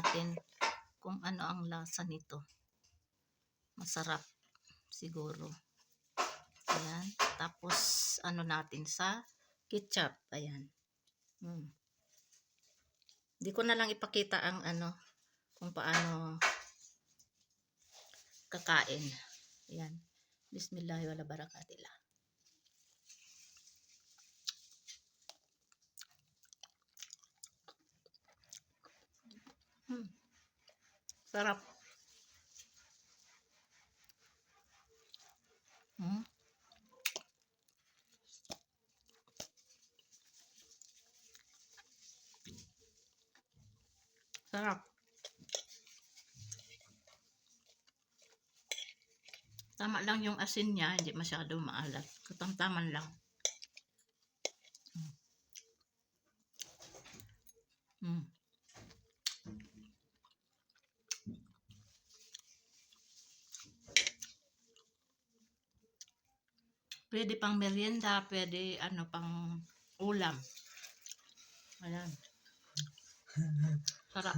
natin kung ano ang lasa nito. Masarap siguro. Ayan. Tapos ano natin sa ketchup. Ayan. Di ko na lang ipakita ang ano kung paano kakain. Ayan. Bismillah wala barakatillah. Sarap. Sarap. Tama lang yung asin niya, hindi masyado maalat. Katamtaman lang. Pwede pang merienda, pwede ano pang ulam. Ayan. Sarap.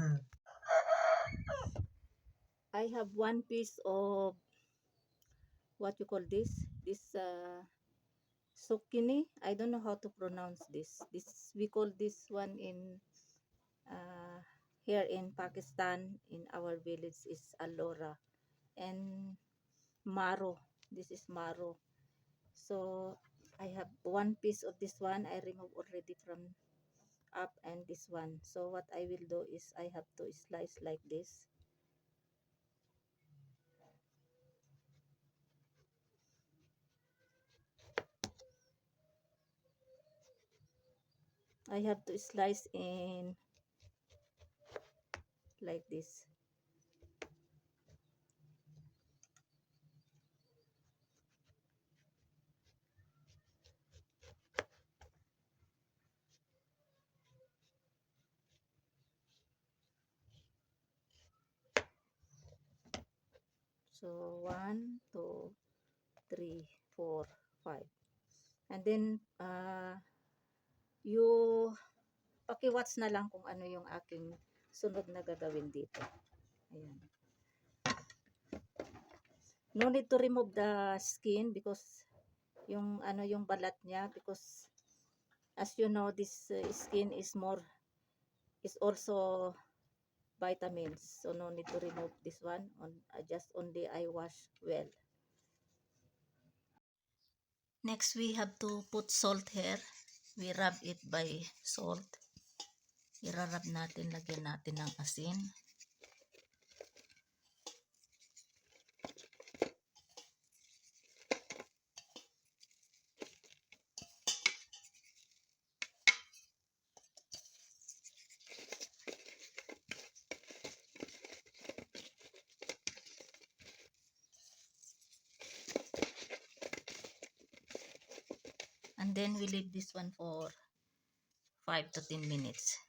I have one piece of what you call this? This zucchini. I don't know how to pronounce this. We call this one in here in Pakistan, in our village is alora, and maro. This is maro. So I have one piece of this one. I remove already from up, and this one. So what I will do is I have to slice like this. I have to slice in like this. So 1, 2, 3, 4, 5. And then you paki-watch na lang kung ano yung aking sunod na gagawin dito. Ayan. No need to remove the skin because yung ano yung balat niya, because as you know this skin is also vitamins, so no need to remove this one. Just only I wash well. Next we have to put salt here. We rub it by salt. Irarab natin, lagyan natin ng asin. And then we leave this one for 5 to 10 minutes.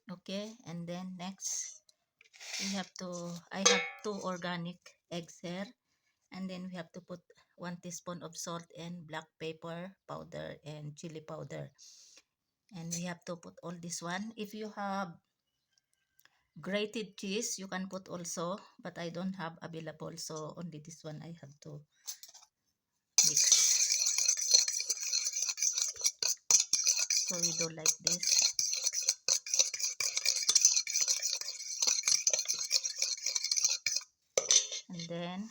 Okay, and then next I have 2 organic eggs here, and then we have to put 1 teaspoon of salt and black pepper powder and chili powder, and we have to put all this one. If you have grated cheese you can put also, but I don't have available, so only this one I have to mix. So we do like this. And then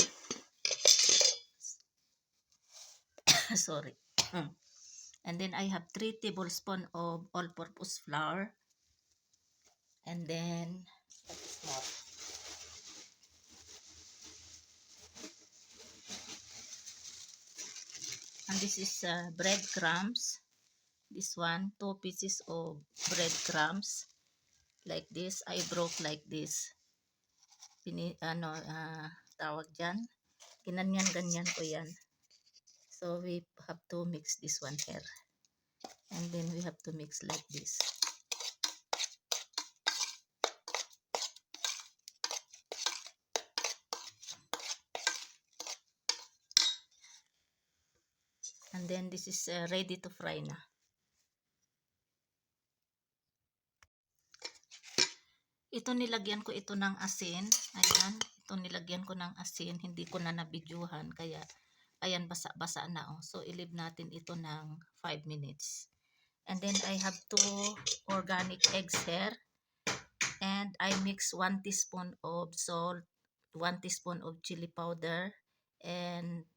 sorry. And then I have 3 tablespoons of all-purpose flour, and then more. And this is breadcrumbs. This one, 2 pieces of breadcrumbs like this. I broke like this. Tawag dyan, ganyan ko yan. So we have to mix this one here, and then we have to mix like this. And then this is ready to fry na. Ito nilagyan ko ito ng asin. Ayan, ito nilagyan ko ng asin. Hindi ko na nabidyuhan kaya ayan basa-basa na oh. So ilib natin ito ng 5 minutes. And then I have 2 organic eggs here. And I mix 1 teaspoon of salt, 1 teaspoon of chili powder, and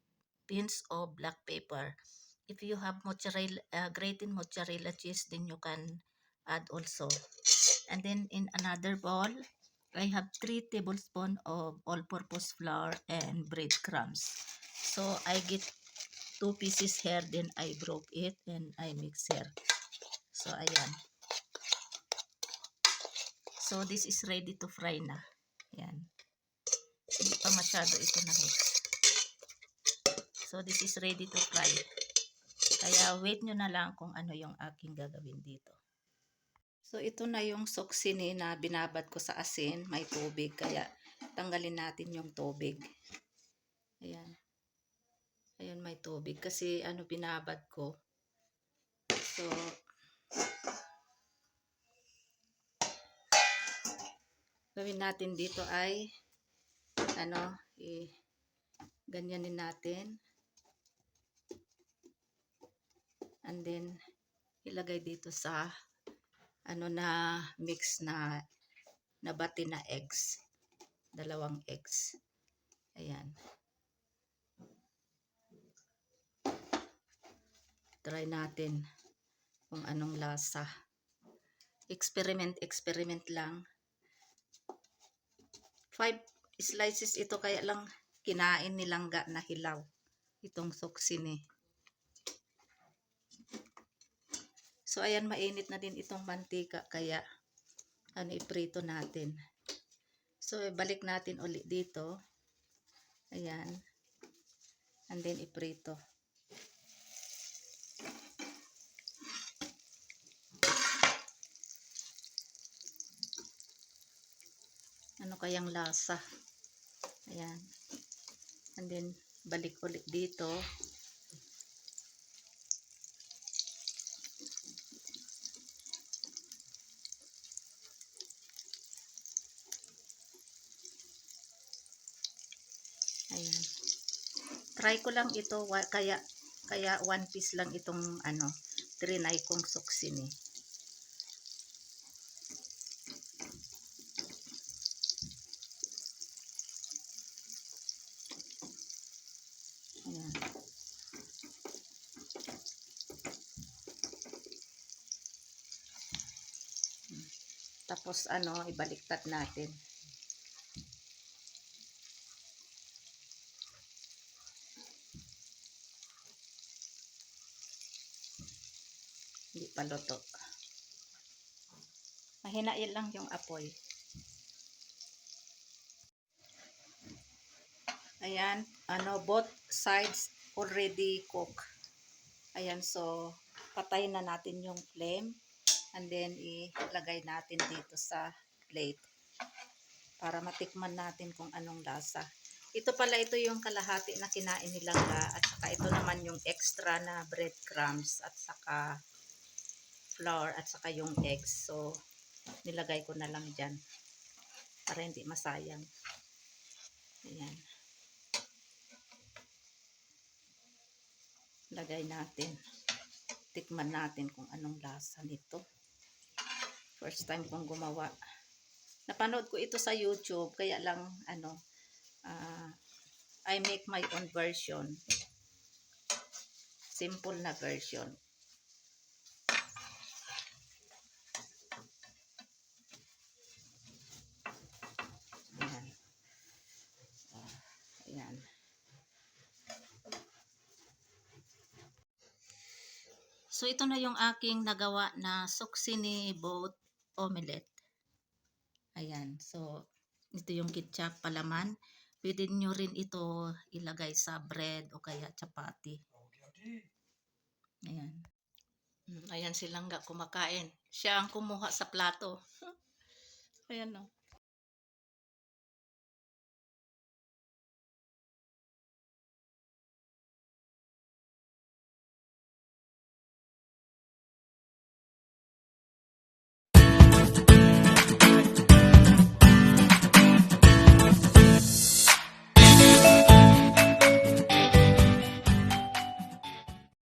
pinch of black pepper. If you have mozzarella, grated mozzarella cheese, then you can add also. And then in another bowl, I have 3 tablespoons of all-purpose flour and breadcrumbs. So I get 2 pieces here, then I broke it and I mix here. So ayan. So this is ready to fry na. Ayan. Hindi pa masyado ito na mix. So this is ready to fry. Kaya wait nyo na lang kung ano yung aking gagawin dito. So ito na yung suksini na binabad ko sa asin. May tubig. Kaya tanggalin natin yung tubig. Ayan. Ayan may tubig. Kasi ano binabad ko. So gawin natin dito ay ano ganyanin natin. And then ilagay dito sa ano na mix na nabati na eggs. 2 eggs. Ayan. Try natin kung anong lasa. Experiment lang. 5 slices ito kaya lang kinain nilang na hilaw. Itong suksini. So ayan mainit na din itong mantika kaya ano iprito natin. So balik natin ulit dito. Ayan. And then iprito. Ano kayang lasa? Ayan. And then balik ulit dito. Ayan. Try ko lang ito kaya 1 piece lang itong ano, trinay kong suksini. Ayan. Tapos ano, ibaliktad natin. Hindi pa luto. Mahinain lang yung apoy. Ayan, ano, both sides already cooked. Ayan, so patayin na natin yung flame and then ilagay natin dito sa plate para matikman natin kung anong lasa. Ito pala, ito yung kalahati na kinain nilang at saka ito naman yung extra na breadcrumbs at saka flour at saka yung eggs. So nilagay ko na lang dyan para hindi masayang. Ayan. Lagay natin. Tikman natin kung anong lasa nito. First time kong gumawa. Napanood ko ito sa YouTube, kaya lang ano, I make my own version. Simple na version. Ayan. Ayan. So ito na yung aking nagawa na suksini boat omelette. Ayan. So ito yung ketchup palaman. Pwede nyo rin ito ilagay sa bread o kaya chapati. Ayan. Ayan silang kumakain. Siya ang kumuha sa plato. Ayan o.